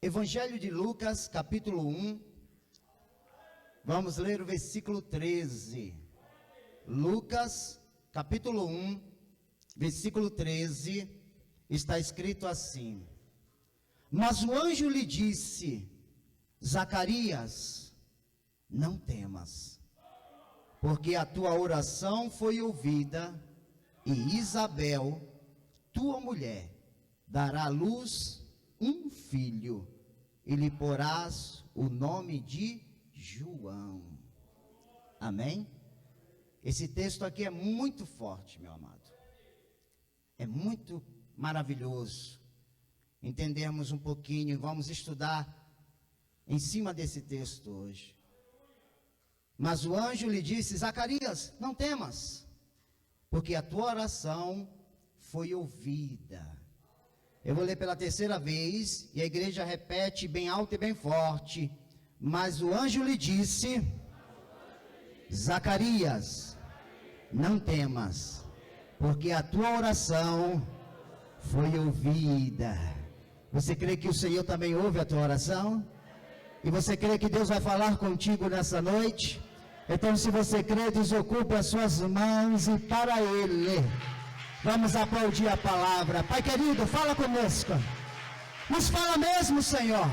Evangelho de Lucas, capítulo 1, vamos ler o versículo 13. Lucas, capítulo 1, versículo 13, está escrito assim: Mas o anjo lhe disse: Zacarias, não temas, porque a tua oração foi ouvida, e Isabel, tua mulher, dará à luz um filho, e lhe porás o nome de João. Amém? Esse texto aqui é muito forte, meu amado. É muito maravilhoso entendermos um pouquinho, e vamos estudar em cima desse texto hoje. Mas o anjo lhe disse: Zacarias, não temas, porque a tua oração foi ouvida. Eu vou ler pela terceira vez, e a igreja repete bem alto e bem forte. Mas o anjo lhe disse: Zacarias, não temas, porque a tua oração foi ouvida. Você crê que o Senhor também ouve a tua oração? E você crê que Deus vai falar contigo nessa noite? Então, se você crê, desocupe as suas mãos e para Ele vamos aplaudir a palavra. Pai querido, fala conosco. Nos fala mesmo, Senhor.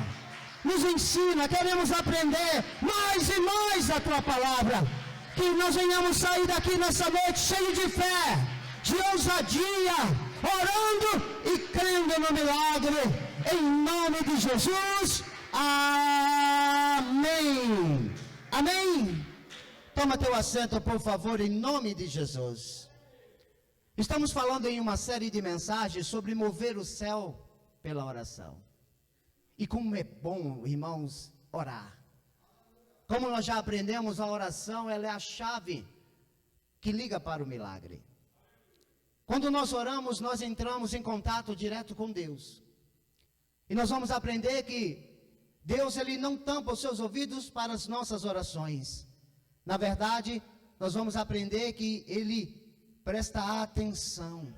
Nos ensina, queremos aprender mais e mais a tua palavra. Que nós venhamos sair daqui nessa noite cheio de fé, de ousadia, orando e crendo no milagre. Em nome de Jesus. Amém. Amém. Toma teu assento, por favor, em nome de Jesus. Estamos falando em uma série de mensagens sobre mover o céu pela oração. E como é bom, irmãos, orar. Como nós já aprendemos, a oração, ela é a chave que liga para o milagre. Quando nós oramos, nós entramos em contato direto com Deus. E nós vamos aprender que Deus, Ele não tampa os seus ouvidos para as nossas orações. Na verdade, nós vamos aprender que Ele presta atenção.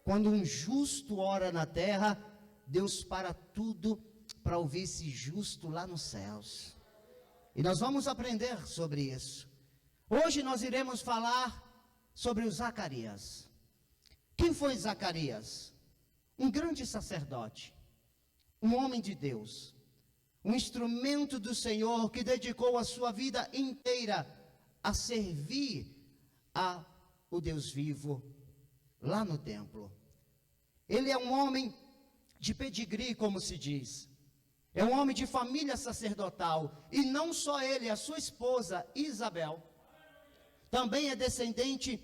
Quando um justo ora na terra, Deus para tudo para ouvir esse justo lá nos céus. E nós vamos aprender sobre isso. Hoje nós iremos falar sobre o Zacarias. Quem foi Zacarias? Um grande sacerdote, um homem de Deus, um instrumento do Senhor que dedicou a sua vida inteira a servir o Deus vivo lá no templo. Ele é um homem de pedigree, como se diz. É um homem de família sacerdotal. E não só ele, a sua esposa Isabel também é descendente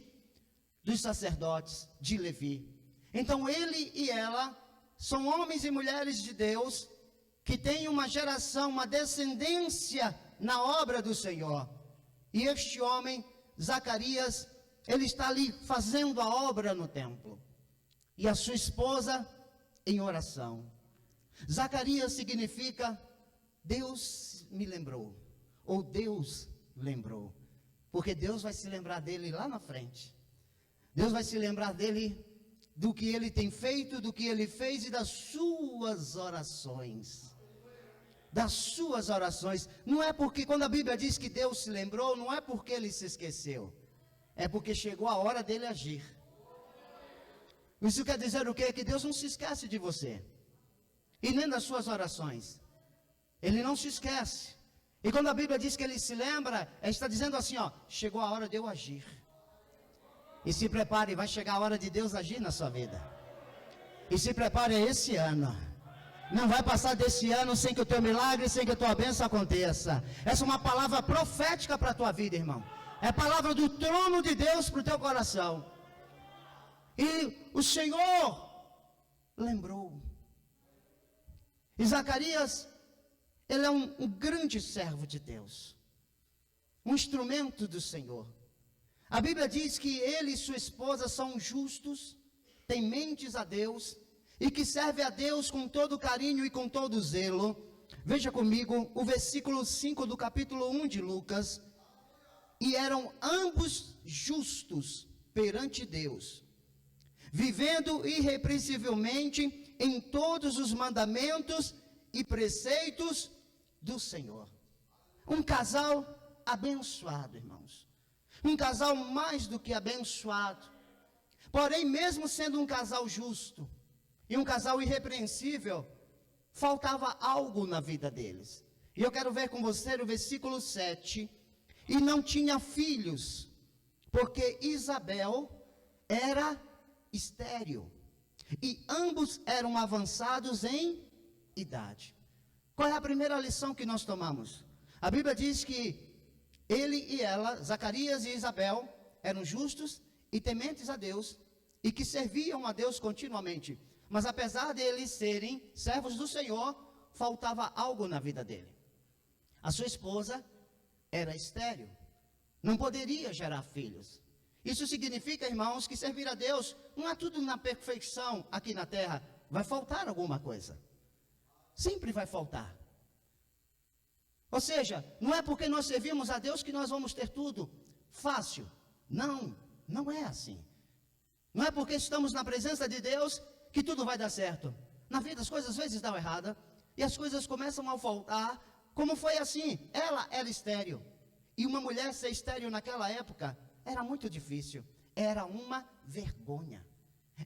dos sacerdotes de Levi. Então ele e ela são homens e mulheres de Deus que têm uma geração, uma descendência na obra do Senhor. E este homem, Zacarias, ele está ali fazendo a obra no templo. E a sua esposa em oração. Zacarias significa Deus me lembrou, ou Deus lembrou, porque Deus vai se lembrar dele lá na frente. Deus vai se lembrar dele, do que ele tem feito, do que ele fez e das suas orações. Das suas orações. Não é porque quando a Bíblia diz que Deus se lembrou, não é porque ele se esqueceu, é porque chegou a hora dele agir. Isso quer dizer o quê? Que Deus não se esquece de você, e nem das suas orações. Ele não se esquece. E quando a Bíblia diz que ele se lembra, está dizendo assim, ó, chegou a hora de eu agir. E se prepare, vai chegar a hora de Deus agir na sua vida. E se prepare esse ano. Não vai passar desse ano sem que o teu milagre, sem que a tua bênção aconteça. Essa é uma palavra profética para a tua vida, irmão. É a palavra do trono de Deus para o teu coração. E o Senhor lembrou. E Zacarias, ele é um grande servo de Deus, um instrumento do Senhor. A Bíblia diz que ele e sua esposa são justos, tementes a Deus, e que servem a Deus com todo carinho e com todo zelo. Veja comigo o versículo 5 do capítulo 1 de Lucas. E eram ambos justos perante Deus, vivendo irrepreensivelmente em todos os mandamentos e preceitos do Senhor. Um casal abençoado, irmãos. Um casal mais do que abençoado. Porém, mesmo sendo um casal justo e um casal irrepreensível, faltava algo na vida deles. E eu quero ver com você o versículo 7. E não tinha filhos, porque Isabel era estéril. E ambos eram avançados em idade. Qual é a primeira lição que nós tomamos? A Bíblia diz que ele e ela, Zacarias e Isabel, eram justos e tementes a Deus, e que serviam a Deus continuamente. Mas apesar de eles serem servos do Senhor, faltava algo na vida dele. A sua esposa era estéril, não poderia gerar filhos. Isso significa, irmãos, que servir a Deus não é tudo na perfeição aqui na terra. Vai faltar alguma coisa. Sempre vai faltar. Ou seja, não é porque nós servimos a Deus que nós vamos ter tudo fácil. Não, não é assim. Não é porque estamos na presença de Deus que tudo vai dar certo. Na vida as coisas às vezes dão errada e as coisas começam a faltar. Como foi assim? Ela era estéril. E uma mulher ser estéril naquela época era muito difícil. Era uma vergonha.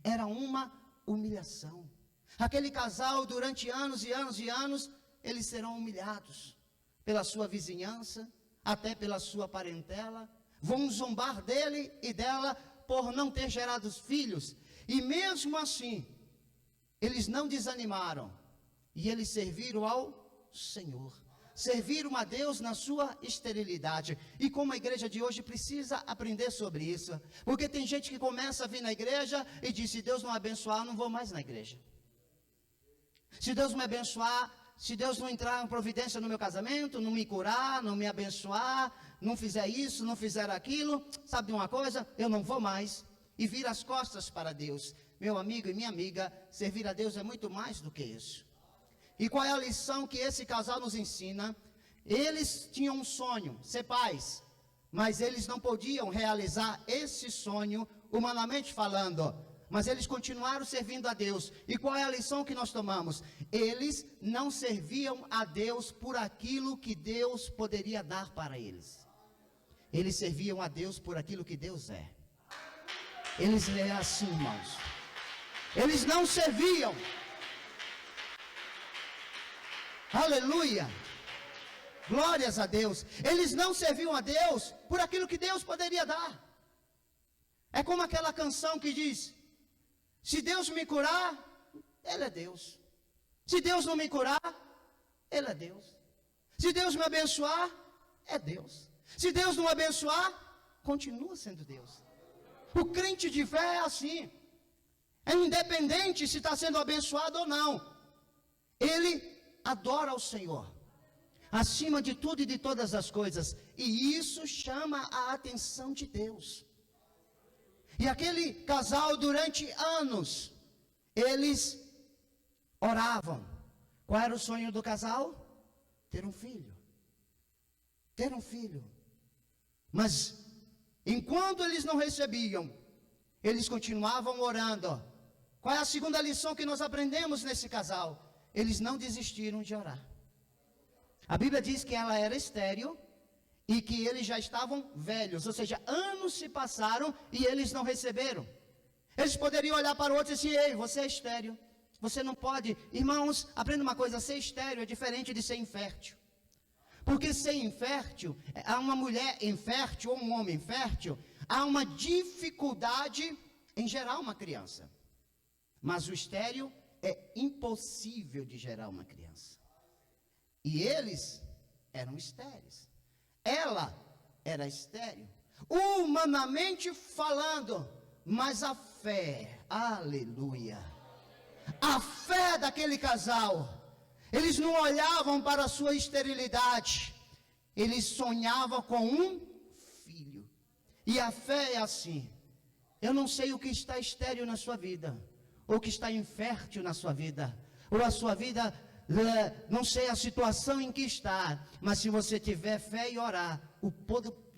Era uma humilhação. Aquele casal, durante anos e anos e anos, eles serão humilhados pela sua vizinhança, até pela sua parentela. Vão zombar dele e dela por não ter gerado filhos. E mesmo assim, eles não desanimaram. E eles serviram ao Senhor. Serviram a Deus na sua esterilidade. E como a igreja de hoje precisa aprender sobre isso. Porque tem gente que começa a vir na igreja e diz: se Deus não abençoar, eu não vou mais na igreja. Se Deus me abençoar, se Deus não entrar em providência no meu casamento, não me curar, não me abençoar, não fizer isso, não fizer aquilo, sabe de uma coisa? Eu não vou mais. E vira as costas para Deus. Meu amigo e minha amiga, servir a Deus é muito mais do que isso. E qual é a lição que esse casal nos ensina? Eles tinham um sonho, ser pais, mas eles não podiam realizar esse sonho humanamente falando. Mas eles continuaram servindo a Deus. E qual é a lição que nós tomamos? Eles não serviam a Deus por aquilo que Deus poderia dar para eles. Eles serviam a Deus por aquilo que Deus é. Eles é assim, irmãos. Eles não serviam. Aleluia. Glórias a Deus. Eles não serviam a Deus por aquilo que Deus poderia dar. É como aquela canção que diz: se Deus me curar, Ele é Deus. Se Deus não me curar, Ele é Deus. Se Deus me abençoar, é Deus. Se Deus não abençoar, continua sendo Deus. O crente de fé é assim. É independente se está sendo abençoado ou não. Ele adora ao Senhor, acima de tudo e de todas as coisas. E isso chama a atenção de Deus. E aquele casal, durante anos, eles oravam. Qual era o sonho do casal? Ter um filho. Ter um filho. Mas, enquanto eles não recebiam, eles continuavam orando. Qual é a segunda lição que nós aprendemos nesse casal? Eles não desistiram de orar. A Bíblia diz que ela era estéril e que eles já estavam velhos, ou seja, anos se passaram e eles não receberam. Eles poderiam olhar para o outro e dizer: ei, você é estéril, você não pode. Irmãos, aprenda uma coisa: ser estéril é diferente de ser infértil. Porque ser infértil, há uma mulher infértil ou um homem infértil, há uma dificuldade em gerar uma criança. Mas o estéril é impossível de gerar uma criança. E eles eram estéreis. Ela era estéril, humanamente falando, mas a fé, aleluia, a fé daquele casal, eles não olhavam para a sua esterilidade, eles sonhavam com um filho. E a fé é assim. Eu não sei o que está estéril na sua vida, ou que está infértil na sua vida, ou a sua vida, não sei a situação em que está, mas se você tiver fé e orar, o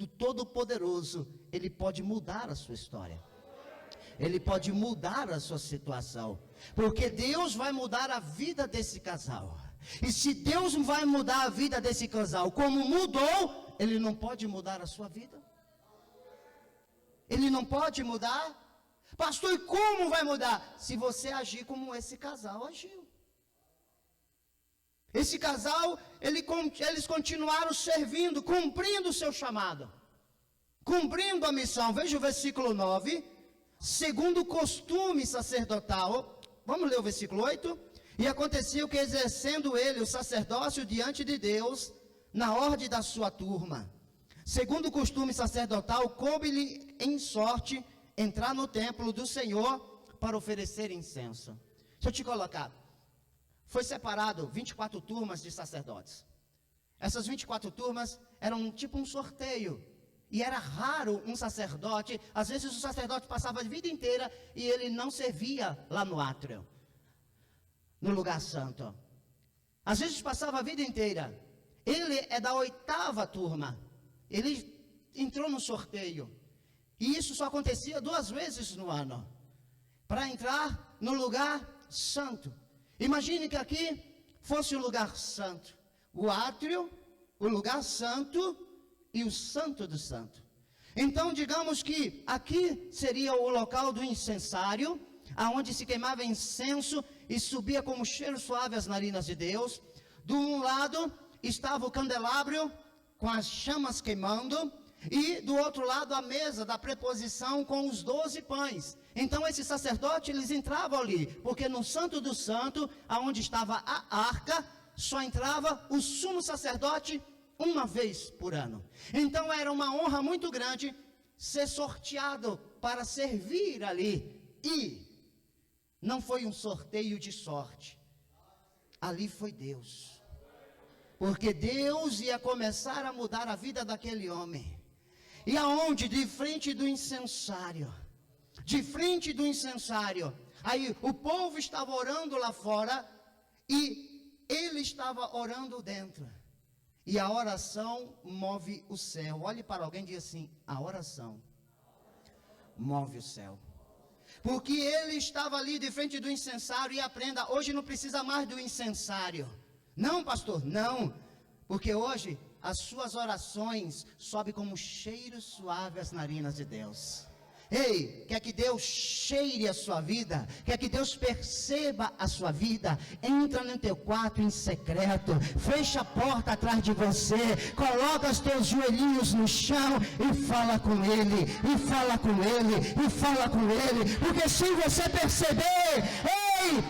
Todo-Poderoso, Ele pode mudar a sua história. Ele pode mudar a sua situação, porque Deus vai mudar a vida desse casal. E se Deus vai mudar a vida desse casal, como mudou, Ele não pode mudar a sua vida? Ele não pode mudar? Pastor, e como vai mudar? Se você agir como esse casal agiu. Esse casal, eles continuaram servindo, cumprindo o seu chamado, cumprindo a missão. Veja o versículo 9. Segundo o costume sacerdotal, vamos ler o versículo 8. E acontecia que, exercendo ele o sacerdócio diante de Deus, na ordem da sua turma, segundo o costume sacerdotal, coube-lhe em sorte entrar no templo do Senhor para oferecer incenso. Deixa eu te colocar. Foi separado 24 turmas de sacerdotes. Essas 24 turmas eram tipo um sorteio. E era raro um sacerdote, às vezes o sacerdote passava a vida inteira e ele não servia lá no átrio, no lugar santo. Às vezes passava a vida inteira. Ele é da 8ª turma. Ele entrou no sorteio. E isso só acontecia 2 vezes no ano. Para entrar no lugar santo. Imagine que aqui fosse o lugar santo. O átrio, o lugar santo e o santo do santo. Então, digamos que aqui seria o local do incensário, aonde se queimava incenso e subia como cheiro suave às narinas de Deus. Do um lado estava o candelabro com as chamas queimando, e do outro lado a mesa da preposição com os 12 pães. Então esses sacerdotes, eles entravam ali, porque no santo do santo, aonde estava a arca, só entrava o sumo sacerdote uma vez por ano. Então era uma honra muito grande ser sorteado para servir ali. E não foi um sorteio de sorte, ali foi Deus, porque Deus ia começar a mudar a vida daquele homem. E aonde? De frente do incensário. De frente do incensário. Aí o povo estava orando lá fora e ele estava orando dentro. E a oração move o céu. Olhe para alguém e diga assim: a oração move o céu. Porque ele estava ali de frente do incensário. E aprenda, hoje não precisa mais do incensário. Não, pastor, não. Porque hoje as suas orações sobem como cheiro suave às narinas de Deus. Ei, quer que Deus cheire a sua vida? Quer que Deus perceba a sua vida? Entra no teu quarto em secreto, fecha a porta atrás de você, coloca os teus joelhinhos no chão e fala com Ele, e fala com Ele, e fala com Ele, porque se você perceber,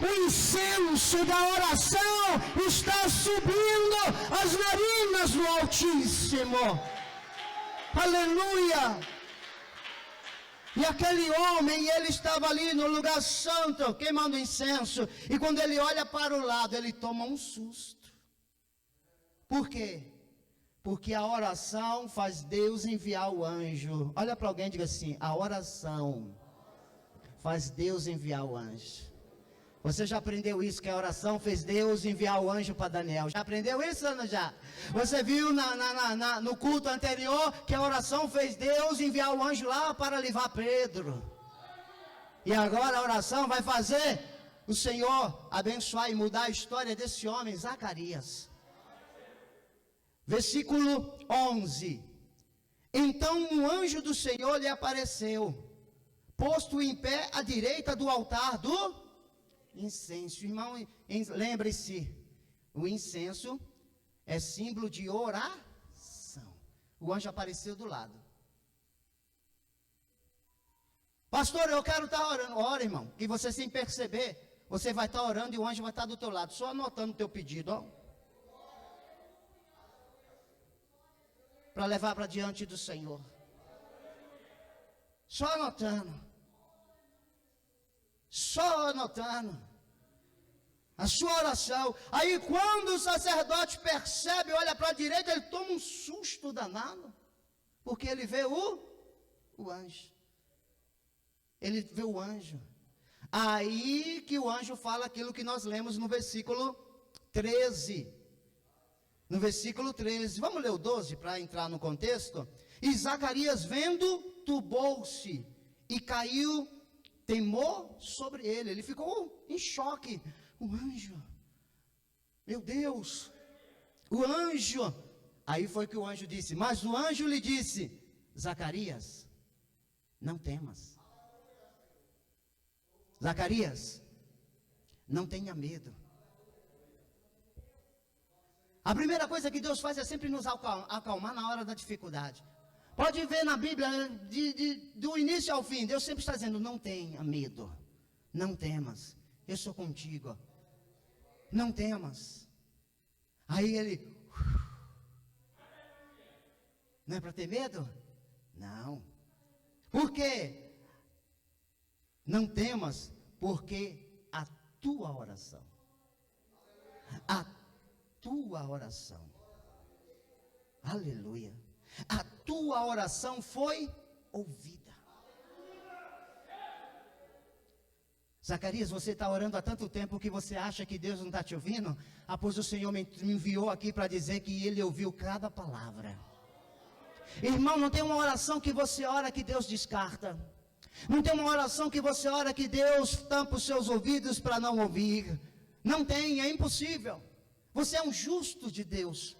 o incenso da oração está subindo as narinas do Altíssimo. Aleluia! E aquele homem, ele estava ali no lugar santo, queimando incenso. E quando ele olha para o lado, ele toma um susto. Por quê? Porque a oração faz Deus enviar o anjo. Olha para alguém e diga assim: a oração faz Deus enviar o anjo. Você já aprendeu isso, que a oração fez Deus enviar o anjo para Daniel? Já aprendeu isso, Ana? Já? Você viu no culto anterior que a oração fez Deus enviar o anjo lá para levar Pedro. E agora a oração vai fazer o Senhor abençoar e mudar a história desse homem, Zacarias. Versículo 11. Então um anjo do Senhor lhe apareceu, posto em pé à direita do altar do incenso. Irmão, lembre-se, o incenso é símbolo de oração. O anjo apareceu do lado. Pastor, eu quero estar orando. Ora, irmão, que você sem perceber, você vai estar orando e o anjo vai estar do teu lado, só anotando o teu pedido, ó, para levar para diante do Senhor. Só anotando. Só anotando a sua oração. Aí quando o sacerdote percebe, olha para a direita, ele toma um susto danado, porque ele vê o anjo. Ele vê o anjo. Aí que o anjo fala aquilo que nós lemos no versículo 13. No versículo 13. Vamos ler o 12 para entrar no contexto. E Zacarias, vendo, turbou-se e caiu temor sobre ele. Ele ficou em choque. O anjo. Meu Deus, o anjo. Aí foi que o anjo disse, mas o anjo lhe disse, Zacarias, não temas. Zacarias, não tenha medo. A primeira coisa que Deus faz é sempre nos acalmar na hora da dificuldade. Pode ver na Bíblia, do início ao fim, Deus sempre está dizendo, não tenha medo, não temas, eu sou contigo, não temas. Aí ele, não é para ter medo? Não. Por quê? Não temas, porque a tua oração, aleluia, a tua oração foi ouvida. Zacarias, você está orando há tanto tempo que você acha que Deus não está te ouvindo? Pois o Senhor me enviou aqui para dizer que Ele ouviu cada palavra. Irmão, não tem uma oração que você ora que Deus descarta. Não tem uma oração que você ora que Deus tampa os seus ouvidos para não ouvir. Não tem, é impossível. Você é um justo de Deus.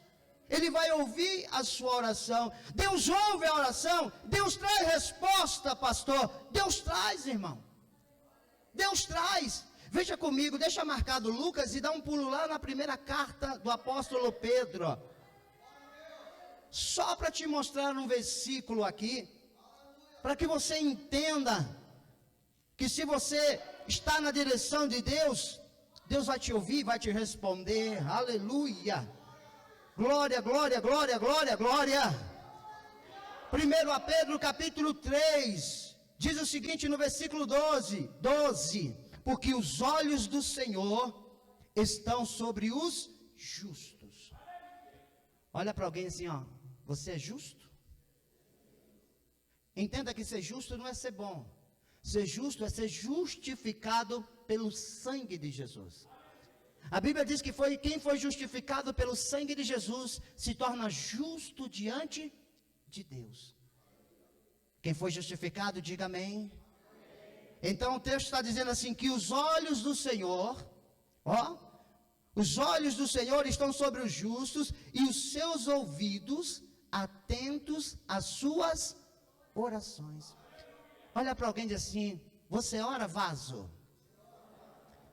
Ele vai ouvir a sua oração. Deus ouve a oração. Deus traz resposta, pastor. Deus traz, irmão. Deus traz. Veja comigo, deixa marcado Lucas e dá um pulo lá na primeira carta do apóstolo Pedro. Só para te mostrar um versículo aqui, para que você entenda que se você está na direção de Deus, Deus vai te ouvir, vai te responder. Aleluia. Glória, glória, glória, glória, glória. 1 Pedro capítulo 3, diz o seguinte no versículo 12, porque os olhos do Senhor estão sobre os justos. Olha para alguém assim, ó, você é justo? Entenda que ser justo não é ser bom. Ser justo é ser justificado pelo sangue de Jesus. A Bíblia diz que quem foi justificado pelo sangue de Jesus se torna justo diante de Deus. Quem foi justificado, diga amém. Então o texto está dizendo assim, que os olhos do Senhor, os olhos do Senhor estão sobre os justos e os seus ouvidos atentos às suas orações. Olha para alguém e diz assim, você ora, vaso?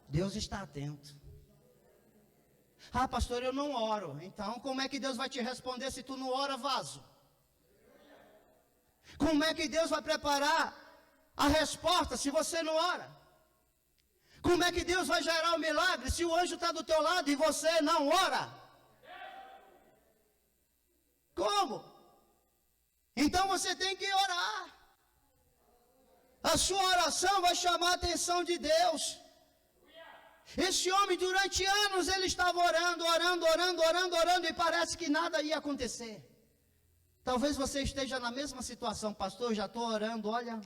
Deus está atento. Pastor, eu não oro. Então como é que Deus vai te responder se tu não ora, vaso? Como é que Deus vai preparar a resposta se você não ora? Como é que Deus vai gerar o milagre se o anjo está do teu lado e você não ora? Como? Então você tem que orar. A sua oração vai chamar a atenção de Deus. Esse homem durante anos ele estava orando e parece que nada ia acontecer. Talvez você esteja na mesma situação, pastor, já estou orando, olha.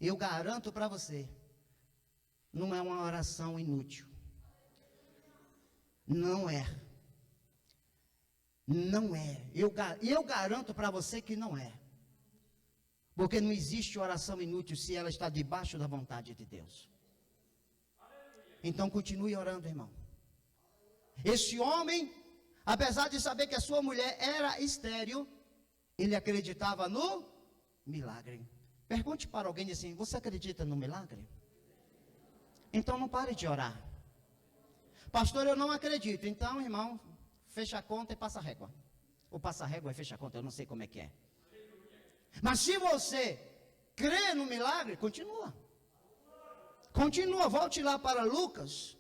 Eu garanto para você, não é uma oração inútil. Não é. Não é. Eu garanto para você que não é. Porque não existe oração inútil se ela está debaixo da vontade de Deus. Então continue orando, irmão. Esse homem, apesar de saber que a sua mulher era estéril, ele acreditava no milagre. Pergunte para alguém assim, você acredita no milagre? Então não pare de orar. Pastor, eu não acredito. Então, irmão, fecha a conta e passa a régua. Ou passa a régua e fecha a conta, eu não sei como é que é. Mas se você crê no milagre, continua. Continua, volte lá para Lucas.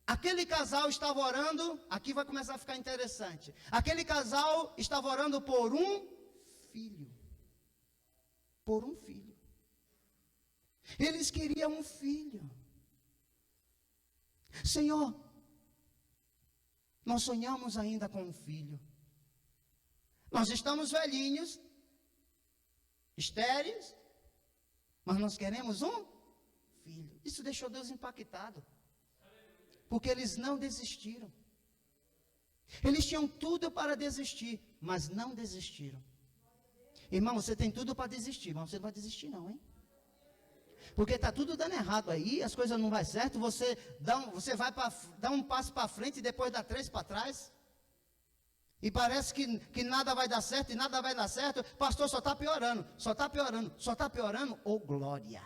Aquele casal estava orando, aqui vai começar a ficar interessante. Aquele casal estava orando por um filho. Por um filho. Eles queriam um filho. Senhor, nós sonhamos ainda com um filho. Nós estamos velhinhos, estéreis, mas nós queremos um filho. Isso deixou Deus impactado. Porque eles não desistiram. Eles tinham tudo para desistir, mas não desistiram. Irmão, você tem tudo para desistir, mas você não vai desistir não, hein? Porque está tudo dando errado aí, as coisas não vão certo, você vai dar um passo para frente e depois dá 3 para trás. E parece que nada vai dar certo e nada vai dar certo. Pastor, só está piorando, só está piorando, só está piorando. Oh, glória!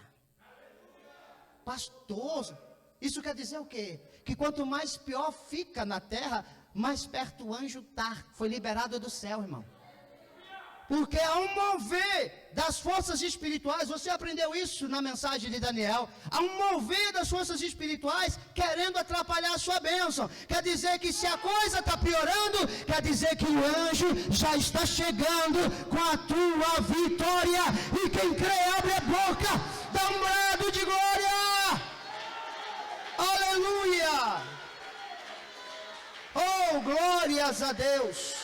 Pastor, isso quer dizer o quê? Que quanto mais pior fica na terra, mais perto o anjo está. Foi liberado do céu, irmão. Porque há um mover das forças espirituais, você aprendeu isso na mensagem de Daniel, há um mover das forças espirituais querendo atrapalhar a sua bênção. Quer dizer que se a coisa está piorando, quer dizer que o anjo já está chegando com a tua vitória. E quem crê, abre a boca, dá um brado de glória. Aleluia! Oh, glórias a Deus!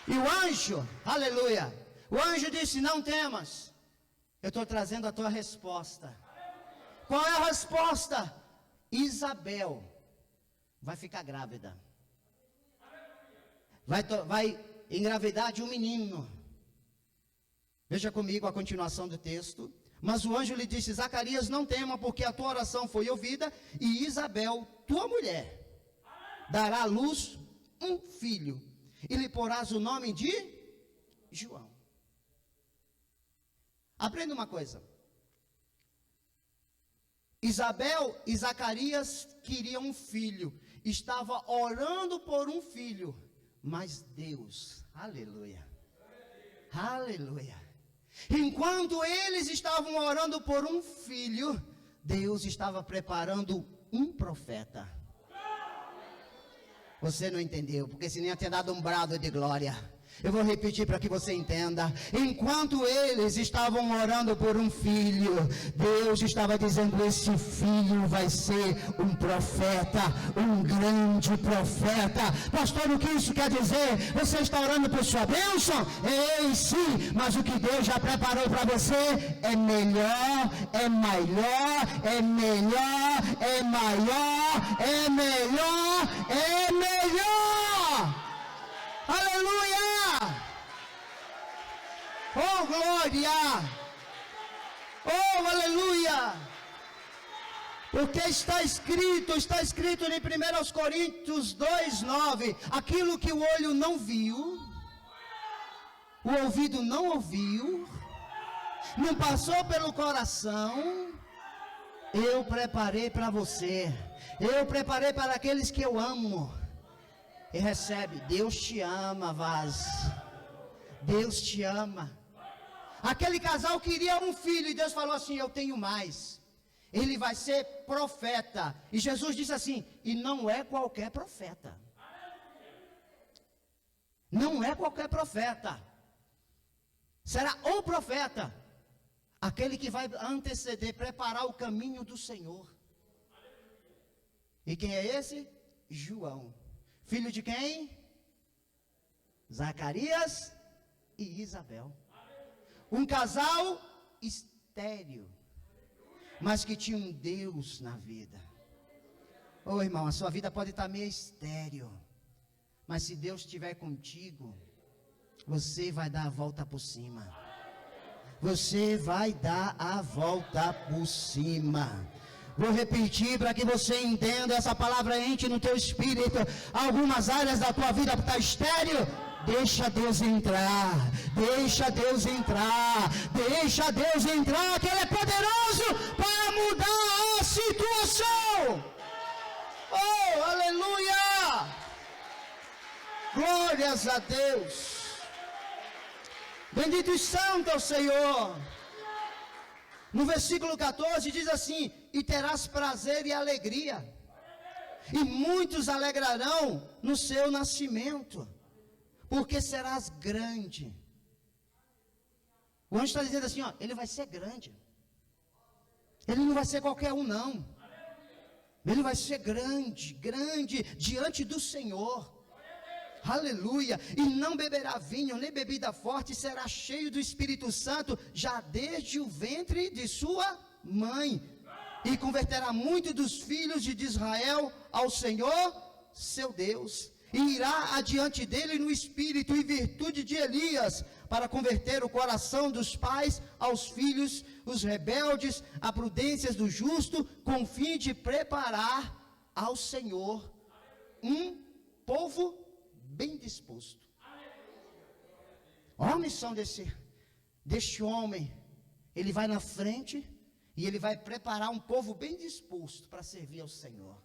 E o anjo, aleluia, o anjo disse, não temas, eu estou trazendo a tua resposta. Qual é a resposta? Isabel vai ficar grávida. Vai engravidar de um menino. Veja comigo a continuação do texto. Mas o anjo lhe disse, Zacarias, não tema, porque a tua oração foi ouvida, e Isabel, tua mulher, dará à luz um filho, e lhe porás o nome de João. Aprenda uma coisa. Isabel e Zacarias queriam um filho. Estava orando por um filho. Mas Deus, aleluia, aleluia. Enquanto eles estavam orando por um filho, Deus estava preparando um profeta. Você não entendeu, porque senão ia ter dado um brado de glória. Eu vou repetir para que você entenda. Enquanto eles estavam orando por um filho, Deus estava dizendo, esse filho vai ser um profeta, um grande profeta. Pastor, o que isso quer dizer? Você está orando por sua bênção? Ei, sim, mas o que Deus já preparou para você é melhor, é maior, é melhor, é maior, é melhor, é melhor. Aleluia! Oh, glória! Oh, aleluia! Porque está escrito em 1 Coríntios 2:9, aquilo que o olho não viu, o ouvido não ouviu, não passou pelo coração, eu preparei para você, eu preparei para aqueles que eu amo. E recebe, Deus te ama, Vaz. Deus te ama. Aquele casal queria um filho e Deus falou assim, eu tenho mais. Ele vai ser profeta. E Jesus disse assim, e não é qualquer profeta. Não é qualquer profeta. Será o profeta. Aquele que vai anteceder, preparar o caminho do Senhor. E quem é esse? João. Filho de quem? Zacarias e Isabel. Um casal estéril, mas que tinha um Deus na vida. Ô irmão, a sua vida pode estar meio estéril, mas se Deus estiver contigo, você vai dar a volta por cima. Você vai dar a volta por cima. Vou repetir para que você entenda, essa palavra entre no teu espírito. Algumas áreas da tua vida está estéril. Deixa Deus entrar, deixa Deus entrar, deixa Deus entrar, que Ele é poderoso para mudar a situação. Oh, aleluia! Glórias a Deus. Bendito e santo é o Senhor. No versículo 14 diz assim, e terás prazer e alegria, e muitos alegrarão no seu nascimento, porque serás grande. O anjo está dizendo assim, ó, ele vai ser grande. Ele não vai ser qualquer um, não. Ele vai ser grande, grande diante do Senhor. Aleluia, e não beberá vinho, nem bebida forte, será cheio do Espírito Santo, já desde o ventre de sua mãe, e converterá muitos dos filhos de Israel ao Senhor, seu Deus, e irá adiante dele no Espírito e virtude de Elias, para converter o coração dos pais aos filhos, os rebeldes, a prudência do justo, com o fim de preparar ao Senhor um povo bem disposto. Olha a missão deste homem. Ele vai na frente e ele vai preparar um povo bem disposto para servir ao Senhor.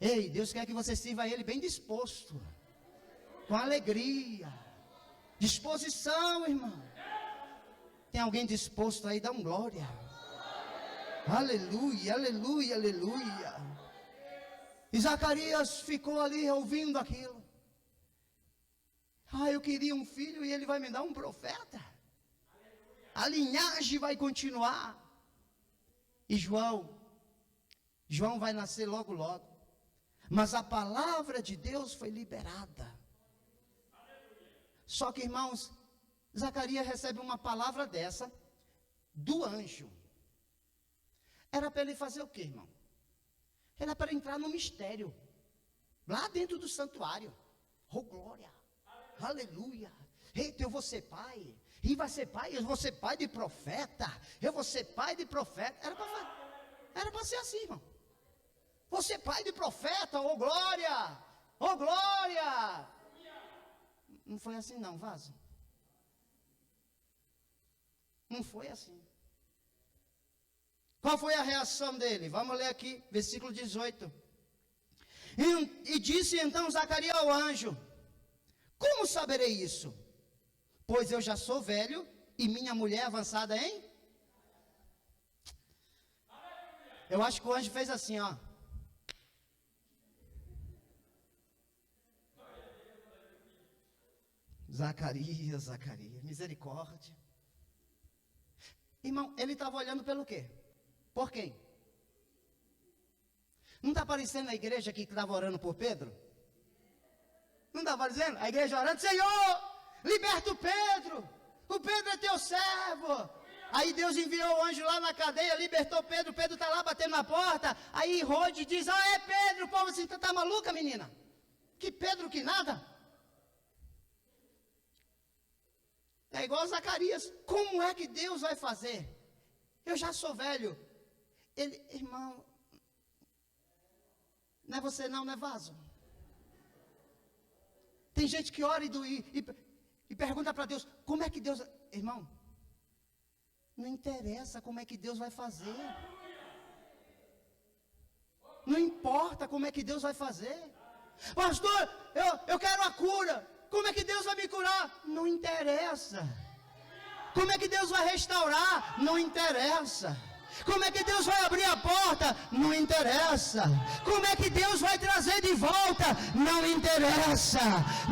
Ei, Deus quer que você sirva a Ele bem disposto, com alegria, disposição, irmão. Tem alguém disposto aí? Dá um glória. Aleluia, aleluia, aleluia. E Zacarias ficou ali ouvindo aquilo. Eu queria um filho e ele vai me dar um profeta. A linhagem vai continuar. E João vai nascer logo, logo. Mas a palavra de Deus foi liberada. Só que, irmãos, Zacarias recebe uma palavra dessa do anjo. Era para ele fazer o quê, irmão? Era para entrar no mistério, lá dentro do santuário. Oh, glória! Aleluia! Eita, eu vou ser pai. E vai ser pai, eu vou ser pai de profeta. Eu vou ser pai de profeta. Era para ser assim, irmão. Você pai de profeta, oh glória! Oh glória! Não foi assim não, vaso. Não foi assim. Qual foi a reação dele? Vamos ler aqui, versículo 18. E disse então Zacarias ao anjo: como saberei isso? Pois eu já sou velho e minha mulher avançada em... Eu acho que o anjo fez assim, ó. Zacarias, misericórdia. Irmão, ele estava olhando pelo quê? Por quem? Não está aparecendo a igreja aqui que estava orando por Pedro? Não está aparecendo? A igreja orando: Senhor, liberta o Pedro é teu servo. Aí Deus enviou o anjo lá na cadeia, libertou Pedro está lá batendo na porta. Aí Rode diz: é Pedro. O povo assim: tá maluca, menina? Que Pedro que nada? É igual a Zacarias. Como é que Deus vai fazer? Eu já sou velho. Ele, irmão, não é você não é vaso. Tem gente que ora e pergunta para Deus: como é que Deus... Irmão, não interessa como é que Deus vai fazer. Não importa como é que Deus vai fazer. Pastor, eu quero a cura. Como é que Deus vai me curar? Não interessa. Como é que Deus vai restaurar? Não interessa. Como é que Deus vai abrir a porta? Não interessa. Como é que Deus vai trazer de volta? Não interessa.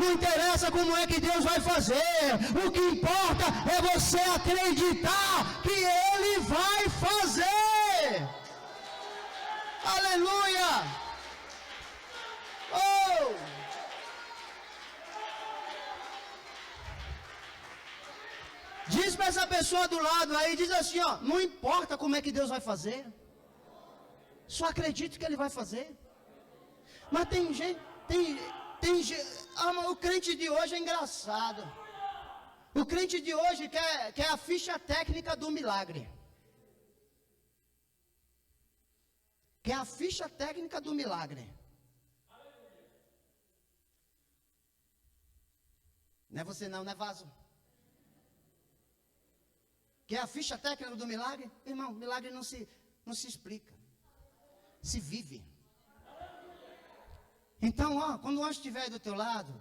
Não interessa como é que Deus vai fazer. O que importa é você acreditar que Ele vai fazer. Aleluia. Oh! Diz para essa pessoa do lado aí, diz assim, ó: não importa como é que Deus vai fazer, só acredite que Ele vai fazer. Mas tem gente, o crente de hoje é engraçado. O crente de hoje quer a ficha técnica do milagre. Quer a ficha técnica do milagre. Não é você não é vaso. Quer a ficha técnica do milagre? Irmão, milagre não se explica. Se vive. Então, quando o anjo estiver do teu lado,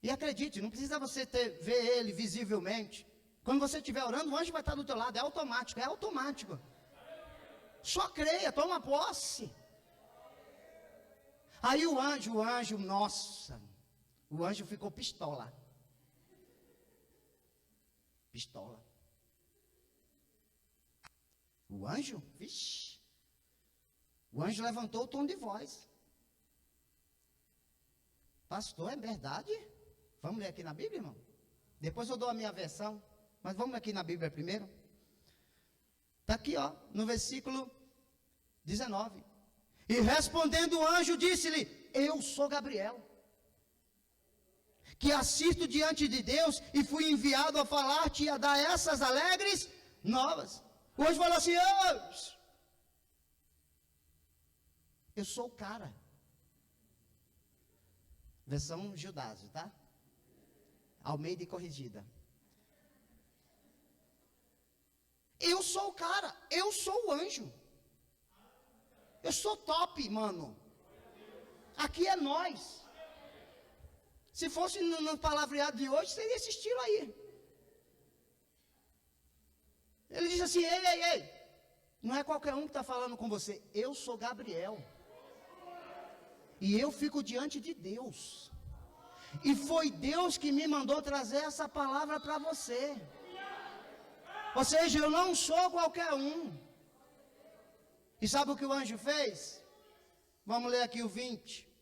e acredite, não precisa você ver ele visivelmente. Quando você estiver orando, o anjo vai estar do teu lado. É automático. Só creia, toma posse. Aí o anjo, nossa, o anjo ficou pistola. O anjo, vixe. O anjo levantou o tom de voz. Pastor, é verdade? Vamos ler aqui na Bíblia, irmão? Depois eu dou a minha versão, mas vamos aqui na Bíblia primeiro. Está aqui, ó, no versículo 19. E respondendo o anjo, disse-lhe: eu sou Gabriel, que assisto diante de Deus e fui enviado a falar-te e a dar essas alegres novas. O anjo falou assim: eu sou o cara. Versão Judásio, tá? Almeida e corrigida. Eu sou o cara, eu sou o anjo. Eu sou top, mano. Aqui é nós. Se fosse no palavreado de hoje, seria esse estilo aí. Ele diz assim: ei, não é qualquer um que está falando com você. Eu sou Gabriel. E eu fico diante de Deus. E foi Deus que me mandou trazer essa palavra para você. Ou seja, eu não sou qualquer um. E sabe o que o anjo fez? Vamos ler aqui o 20.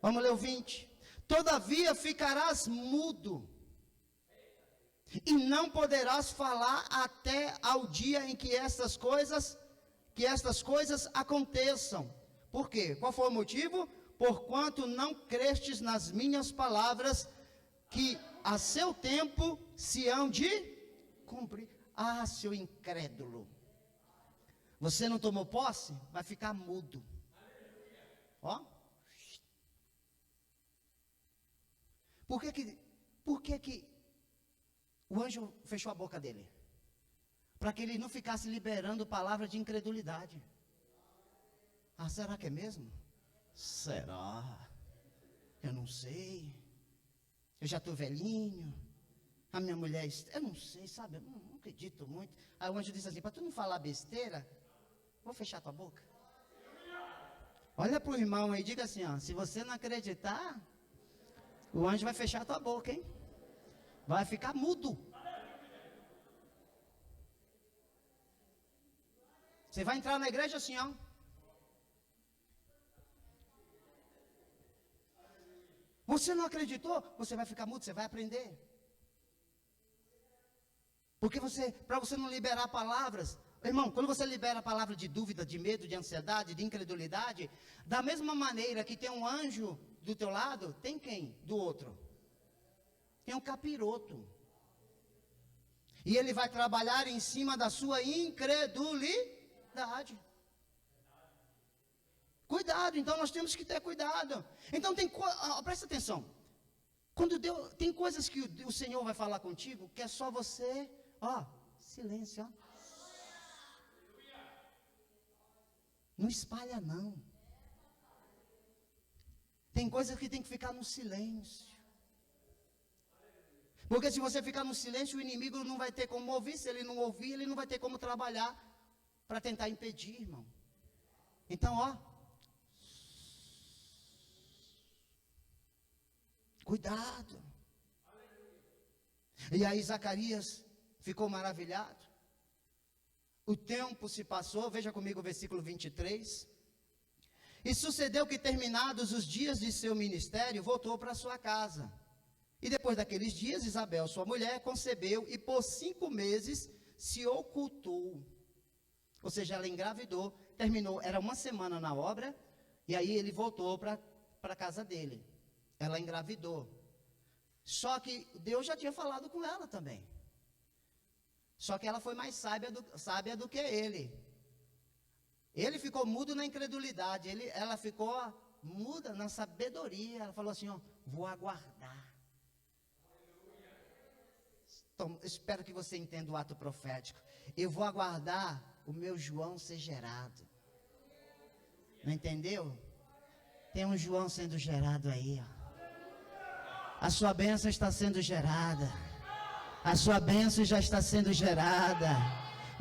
Vamos ler o 20. Todavia ficarás mudo, e não poderás falar até ao dia em que estas coisas aconteçam. Por quê? Qual foi o motivo? Porquanto não crestes nas minhas palavras, que a seu tempo se hão de cumprir. Ah, seu incrédulo. Você não tomou posse? Vai ficar mudo. Ó. Por que o anjo fechou a boca dele? Para que ele não ficasse liberando palavra de incredulidade. Ah, será que é mesmo? Será? Eu não sei. Eu já estou velhinho. A minha mulher, eu não sei, sabe? Eu não acredito muito. Aí o anjo disse assim: para tu não falar besteira, vou fechar tua boca. Olha para o irmão aí e diga assim: ó, se você não acreditar, o anjo vai fechar tua boca, hein? Vai ficar mudo. Você vai entrar na igreja assim, ó. Você não acreditou? Você vai ficar mudo, você vai aprender. Porque para você não liberar palavras, irmão, quando você libera a palavra de dúvida, de medo, de ansiedade, de incredulidade, da mesma maneira que tem um anjo do teu lado, tem quem? Do outro. Tem um capiroto. E ele vai trabalhar em cima da sua incredulidade. Cuidado, então nós temos que ter cuidado. Então presta atenção. Tem coisas que o Senhor vai falar contigo, que é só você, silêncio, ó. Não espalha não. Tem coisas que tem que ficar no silêncio. Porque se você ficar no silêncio, o inimigo não vai ter como ouvir. Se ele não ouvir, ele não vai ter como trabalhar para tentar impedir, irmão. Então, cuidado. E aí Zacarias ficou maravilhado. O tempo se passou, veja comigo o versículo 23. E sucedeu que, terminados os dias de seu ministério, voltou para sua casa. E depois daqueles dias, Isabel, sua mulher, concebeu e por 5 meses se ocultou. Ou seja, ela engravidou, terminou, era 1 semana na obra, e aí ele voltou para a casa dele. Ela engravidou. Só que Deus já tinha falado com ela também. Só que ela foi mais sábia do que ele. Ele ficou mudo na incredulidade. Ela ficou muda na sabedoria. Ela falou assim: vou aguardar. Então, espero que você entenda o ato profético. Eu vou aguardar o meu João ser gerado. Não entendeu? Tem um João sendo gerado aí, ó. A sua bênção está sendo gerada. A sua bênção já está sendo gerada.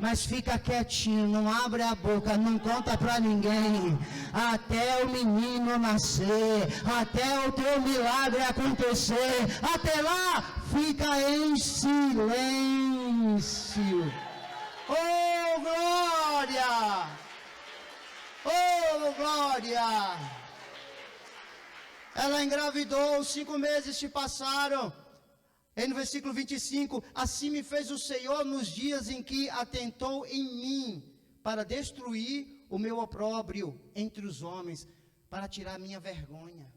Mas fica quietinho, não abre a boca, não conta para ninguém. Até o menino nascer, até o teu milagre acontecer. Até lá, fica em silêncio. Oh, glória! Oh, glória! Ela engravidou, 5 meses se passaram. E no versículo 25, assim me fez o Senhor nos dias em que atentou em mim, para destruir o meu opróbrio entre os homens, para tirar a minha vergonha.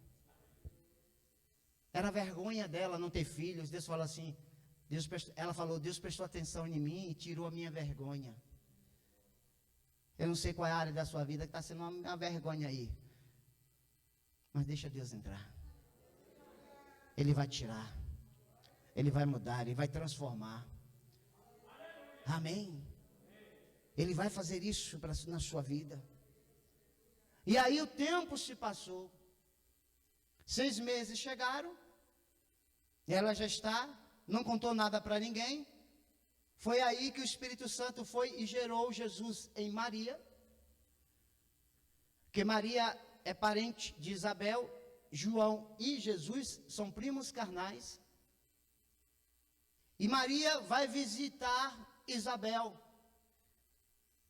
Era vergonha dela não ter filhos. Deus falou assim, ela falou, Deus prestou atenção em mim e tirou a minha vergonha. Eu não sei qual é a área da sua vida que está sendo uma vergonha aí. Mas deixa Deus entrar. Ele vai tirar. Ele vai mudar, Ele vai transformar. Amém? Ele vai fazer isso na sua vida. E aí o tempo se passou. 6 meses chegaram. Ela já está, não contou nada para ninguém. Foi aí que o Espírito Santo foi e gerou Jesus em Maria. Que Maria é parente de Isabel, João e Jesus são primos carnais. E Maria vai visitar Isabel.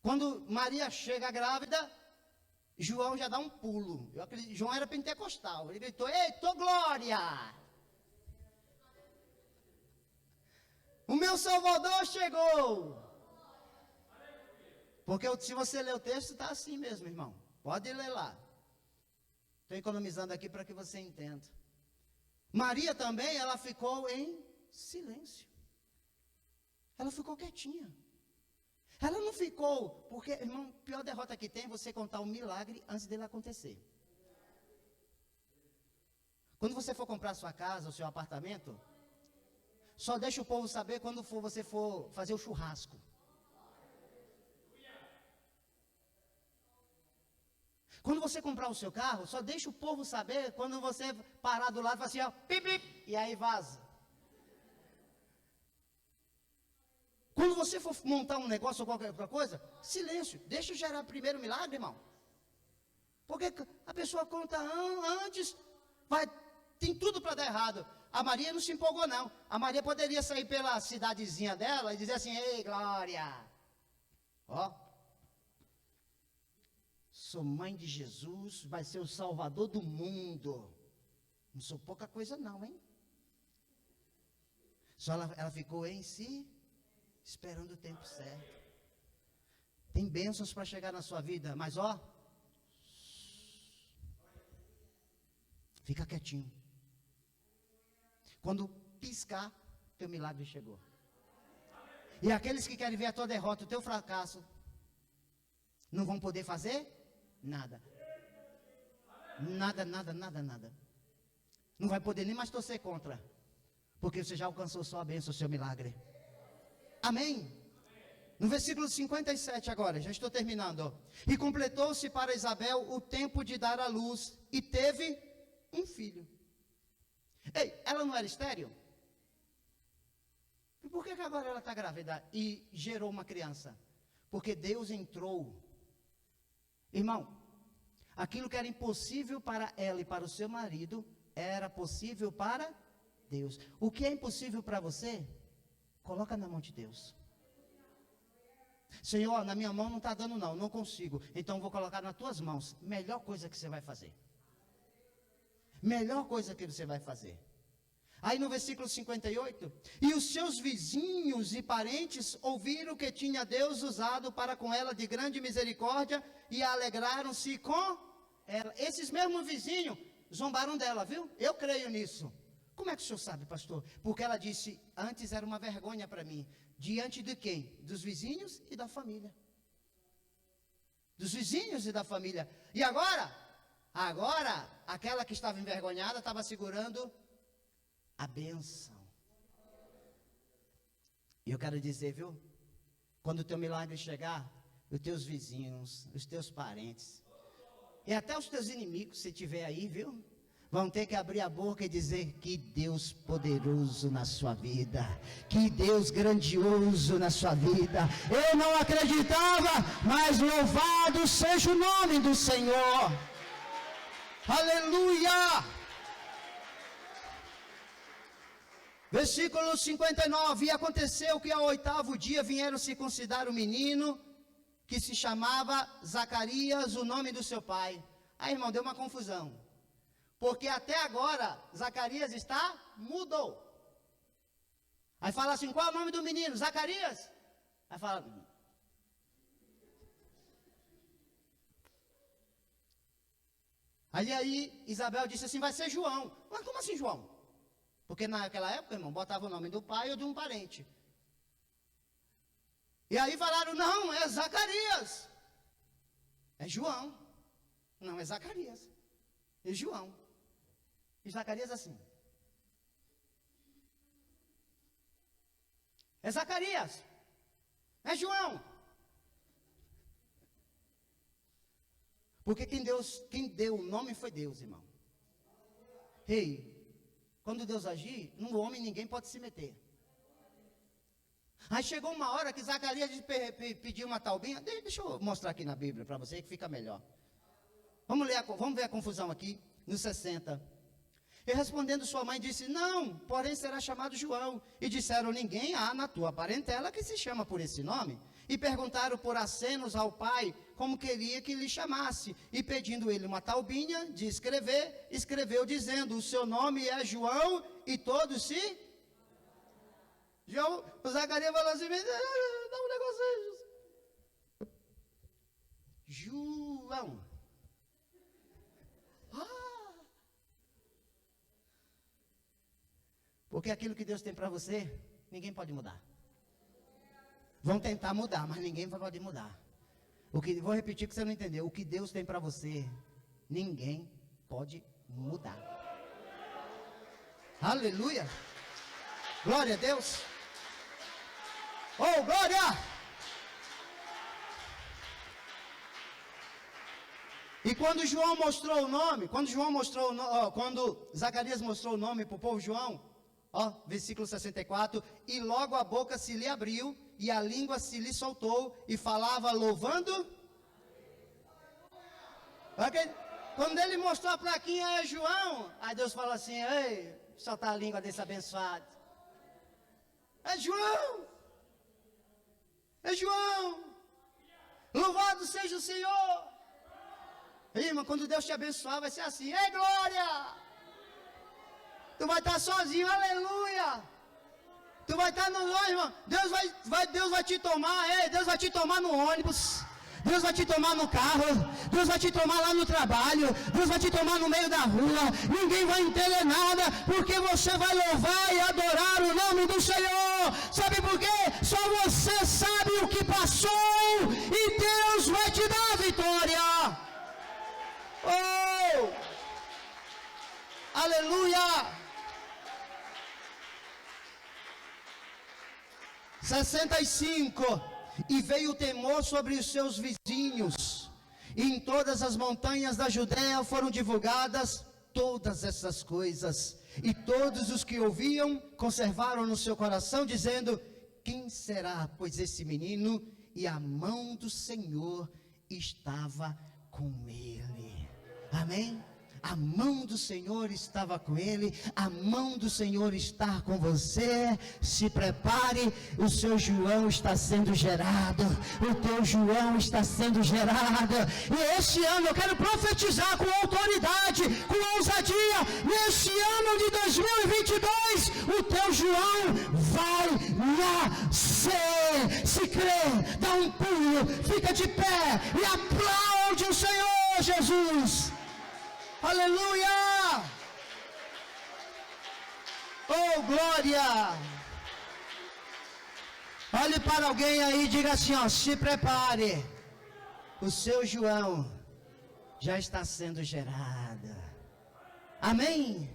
Quando Maria chega grávida, João já dá um pulo. Eu acredito, João era pentecostal. Ele gritou, eita, glória! O meu Salvador chegou! Porque se você ler o texto, está assim mesmo, irmão. Pode ler lá. Estou economizando aqui para que você entenda. Maria também, ela ficou em silêncio. Ela ficou quietinha. Ela não ficou, porque, irmão, a pior derrota que tem é você contar um milagre antes dele acontecer. Quando você for comprar sua casa, o seu apartamento, só deixa o povo saber quando você for fazer o churrasco. Quando você comprar o seu carro, só deixa o povo saber quando você parar do lado e falar assim, ó, pip, pip, e aí vaza. Quando você for montar um negócio ou qualquer outra coisa, silêncio, deixa eu gerar primeiro o milagre, irmão. Porque a pessoa conta antes, tem tudo para dar errado. A Maria não se empolgou não. A Maria poderia sair pela cidadezinha dela e dizer assim, ei, glória. Ó, sou mãe de Jesus, vai ser o Salvador do mundo. Não sou pouca coisa não, hein? Só ela ficou em si, esperando o tempo certo. Tem bênçãos para chegar na sua vida, mas ó, fica quietinho. Quando piscar, teu milagre chegou. E aqueles que querem ver a tua derrota, o teu fracasso, não vão poder fazer nada. Nada, nada, nada, nada. Não vai poder nem mais torcer contra. Porque você já alcançou sua bênção, o seu milagre. Amém? No versículo 57 agora, já estou terminando. E completou-se para Isabel o tempo de dar à luz, e teve um filho. Ei, ela não era estéril? E por que agora ela está grávida e gerou uma criança? Porque Deus entrou. Irmão, aquilo que era impossível para ela e para o seu marido, era possível para Deus. O que é impossível para você, coloca na mão de Deus. Senhor, na minha mão não está dando não consigo. Então vou colocar nas tuas mãos. Melhor coisa que você vai fazer. Melhor coisa que você vai fazer. Aí no versículo 58, e os seus vizinhos e parentes ouviram que tinha Deus usado para com ela de grande misericórdia e alegraram-se com ela. Esses mesmos vizinhos zombaram dela, viu? Eu creio nisso. Como é que o senhor sabe, pastor? Porque ela disse, antes era uma vergonha para mim. Diante de quem? Dos vizinhos e da família. Dos vizinhos e da família. E agora? Agora, aquela que estava envergonhada estava segurando a bênção. E eu quero dizer, viu? Quando o teu milagre chegar, os teus vizinhos, os teus parentes, e até os teus inimigos, se tiver aí, viu? Vão ter que abrir a boca e dizer, que Deus poderoso na sua vida, que Deus grandioso na sua vida. Eu não acreditava, mas louvado seja o nome do Senhor. Aleluia! Versículo 59, e aconteceu que ao 8º dia vieram circuncidar o menino, que se chamava Zacarias, o nome do seu pai. Aí, irmão, deu uma confusão. Porque até agora, Zacarias está mudo. Aí fala assim, qual é o nome do menino? Zacarias? Aí fala... Aí Isabel disse assim, vai ser João. Mas como assim João? Porque naquela época, irmão, botava o nome do pai ou de um parente. E aí falaram, não, é Zacarias. É João. Não, é Zacarias. É João. E Zacarias assim. É Zacarias. É João. Porque quem deu o nome foi Deus, irmão. Quando Deus agir, no homem ninguém pode se meter. Aí chegou uma hora que Zacarias pediu uma taubinha. Deixa eu mostrar aqui na Bíblia para você que fica melhor. Vamos ver a confusão aqui, no 60. E respondendo sua mãe disse, não, porém será chamado João. E disseram, ninguém há na tua parentela que se chama por esse nome. E perguntaram por acenos ao pai, como queria que lhe chamasse. E pedindo ele uma taubinha de escrever, escreveu dizendo, o seu nome é João, e todos se... O Zacarias falou assim, dá um negócio aí. João. Porque aquilo que Deus tem para você, ninguém pode mudar. Vão tentar mudar, mas ninguém pode mudar. Vou repetir que você não entendeu. O que Deus tem para você, ninguém pode mudar. Aleluia. Glória a Deus. Oh, glória! E quando João mostrou o nome, quando Zacarias mostrou o nome para o povo João, versículo 64, e logo a boca se lhe abriu, e a língua se lhe soltou, e falava louvando. Quando ele mostrou a plaquinha, é João, aí Deus falou assim, ei, soltar a língua desse abençoado. É João! É João! Louvado seja o Senhor! Irmão, quando Deus te abençoar, vai ser assim, ei, glória! Tu vai estar sozinho, aleluia! Tu vai estar no irmão. Deus vai te tomar, Deus vai te tomar no ônibus. Deus vai te tomar no carro. Deus vai te tomar lá no trabalho. Deus vai te tomar no meio da rua. Ninguém vai entender nada, porque você vai louvar e adorar o nome do Senhor. Sabe por quê? Só você sabe o que passou, e Deus vai te dar a vitória. Oh! Aleluia! 65. E veio o temor sobre os seus vizinhos, e em todas as montanhas da Judéia foram divulgadas todas essas coisas, e todos os que ouviam conservaram no seu coração, dizendo, quem será, pois, esse menino? E a mão do Senhor estava com ele. Amém? A mão do Senhor estava com ele, a mão do Senhor está com você. Se prepare, o seu João está sendo gerado, o teu João está sendo gerado. E esse ano eu quero profetizar com autoridade, com ousadia. Nesse ano de 2022, o teu João vai nascer. Se crê, dá um pulo, fica de pé e aplaude o Senhor Jesus. Aleluia! Oh, glória! Olhe para alguém aí e diga assim, se prepare. O seu João já está sendo gerado. Amém?